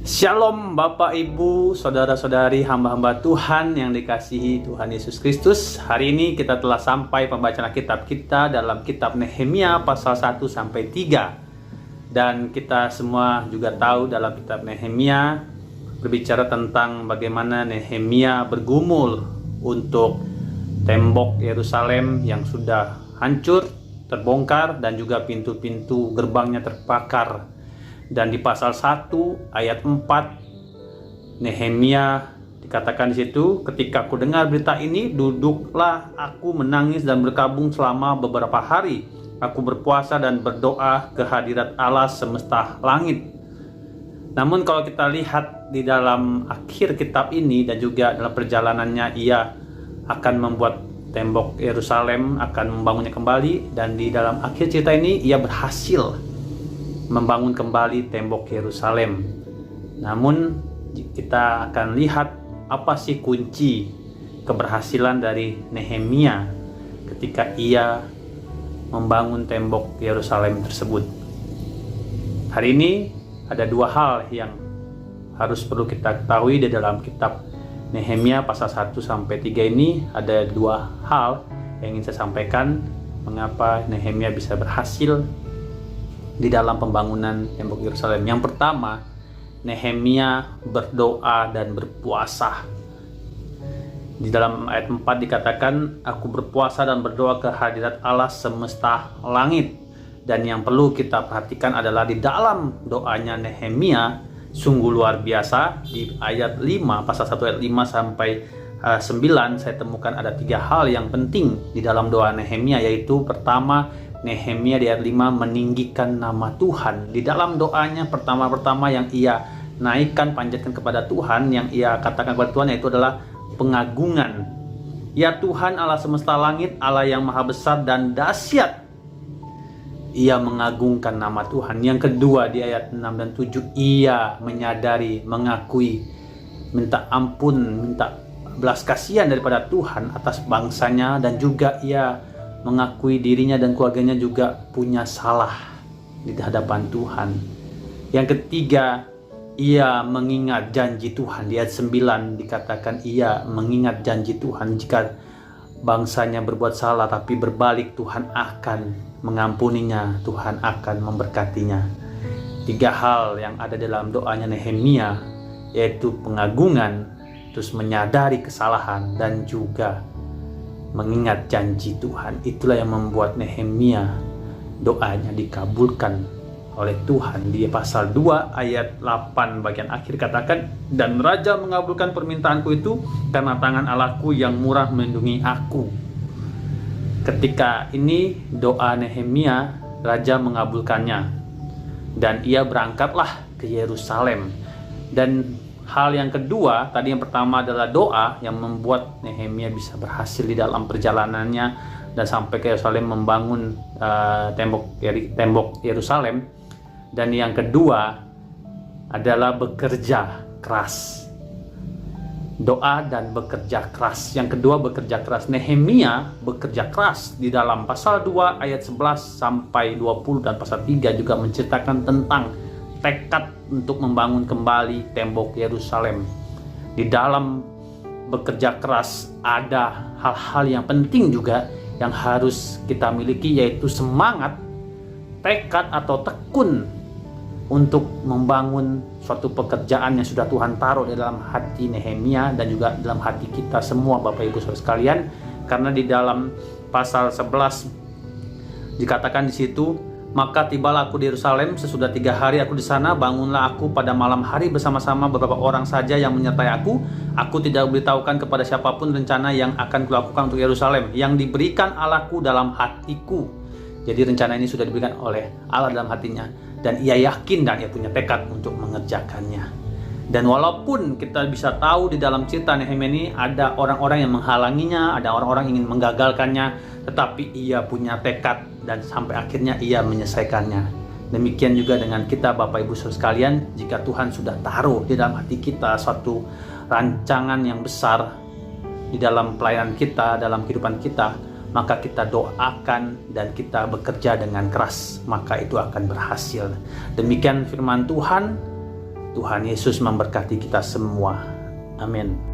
Shalom Bapak Ibu, Saudara-saudari, hamba-hamba Tuhan yang dikasihi Tuhan Yesus Kristus. Hari ini kita telah sampai pembacaan kitab kita dalam kitab Nehemia pasal 1-3. Dan kita semua juga tahu dalam kitab Nehemia berbicara tentang bagaimana Nehemia bergumul untuk tembok Yerusalem yang sudah hancur, terbongkar, dan juga pintu-pintu gerbangnya terbakar. Dan di pasal 1 ayat 4 Nehemia dikatakan di situ, ketika aku dengar berita ini, duduklah aku menangis dan berkabung selama beberapa hari. Aku berpuasa dan berdoa ke hadirat Allah semesta langit. Namun kalau kita lihat di dalam akhir kitab ini dan juga dalam perjalanannya, ia akan membuat tembok Yerusalem, akan membangunnya kembali. Dan di dalam akhir cerita ini ia berhasil membangun kembali tembok Yerusalem. Namun kita akan lihat apa sih kunci keberhasilan dari Nehemia ketika ia membangun tembok Yerusalem tersebut. Hari ini ada dua hal yang harus perlu kita ketahui di dalam kitab Nehemia pasal 1-3 ini. Ada dua hal yang ingin saya sampaikan mengapa Nehemia bisa berhasil di dalam pembangunan tembok Yerusalem. Yang pertama, Nehemia berdoa dan berpuasa. Di dalam ayat 4 dikatakan, aku berpuasa dan berdoa ke hadirat Allah semesta langit. Dan yang perlu kita perhatikan adalah di dalam doanya Nehemia sungguh luar biasa. Di ayat 5, pasal 1 ayat 5 sampai 9, saya temukan ada tiga hal yang penting di dalam doa Nehemia, yaitu pertama, Nehemia di ayat 5 meninggikan nama Tuhan. Di dalam doanya pertama-pertama yang ia naikkan, panjatkan kepada Tuhan, yang ia katakan kepada Tuhan, yaitu adalah pengagungan. Ya Tuhan Allah semesta langit, Allah yang maha besar dan dahsyat. Ia mengagungkan nama Tuhan. Yang kedua di ayat 6 dan 7, ia menyadari, mengakui, minta ampun, minta belas kasihan daripada Tuhan atas bangsanya, dan juga ia mengakui dirinya dan keluarganya juga punya salah di hadapan Tuhan. Yang ketiga, ia mengingat janji Tuhan. Di ayat 9 dikatakan ia mengingat janji Tuhan, jika bangsanya berbuat salah tapi berbalik, Tuhan akan mengampuninya, Tuhan akan memberkatinya. Tiga hal yang ada dalam doanya Nehemia, yaitu pengagungan, terus menyadari kesalahan, dan juga mengingat janji Tuhan. Itulah yang membuat Nehemia doanya dikabulkan oleh Tuhan. Di pasal 2 ayat 8 bagian akhir katakan, dan Raja mengabulkan permintaanku itu karena tangan Allahku yang murah melindungi aku. Ketika ini doa Nehemia, Raja mengabulkannya dan ia berangkatlah ke Yerusalem. Dan hal yang kedua, tadi yang pertama adalah doa yang membuat Nehemia bisa berhasil di dalam perjalanannya dan sampai ke Yerusalem membangun tembok Yerusalem. Dan yang kedua adalah bekerja keras. Doa dan bekerja keras. Yang kedua bekerja keras. Nehemia bekerja keras. Di dalam pasal 2 ayat 11 sampai 20 dan pasal 3 juga menceritakan tentang tekad untuk membangun kembali tembok Yerusalem. Di dalam bekerja keras ada hal-hal yang penting juga yang harus kita miliki, yaitu semangat, tekad atau tekun untuk membangun suatu pekerjaan yang sudah Tuhan taruh di dalam hati Nehemia dan juga dalam hati kita semua, Bapak Ibu Saudara sekalian. Karena di dalam pasal 11 dikatakan di situ, maka tibalah aku di Yerusalem, sesudah 3 hari aku di sana, bangunlah aku pada malam hari bersama-sama beberapa orang saja yang menyertai aku. Aku tidak beritahukan kepada siapapun rencana yang akan kulakukan untuk Yerusalem, yang diberikan Allahku dalam hatiku. Jadi rencana ini sudah diberikan oleh Allah dalam hatinya, dan ia yakin dan ia punya tekad untuk mengerjakannya. Dan walaupun kita bisa tahu di dalam cerita Nehemia ini ada orang-orang yang menghalanginya, ada orang-orang yang ingin menggagalkannya, tetapi ia punya tekad dan sampai akhirnya ia menyelesaikannya. Demikian juga dengan kita, Bapak Ibu Saudara sekalian, jika Tuhan sudah taruh di dalam hati kita suatu rancangan yang besar di dalam pelayanan kita, dalam kehidupan kita, maka kita doakan dan kita bekerja dengan keras, maka itu akan berhasil. Demikian firman Tuhan. Tuhan Yesus memberkati kita semua. Amin.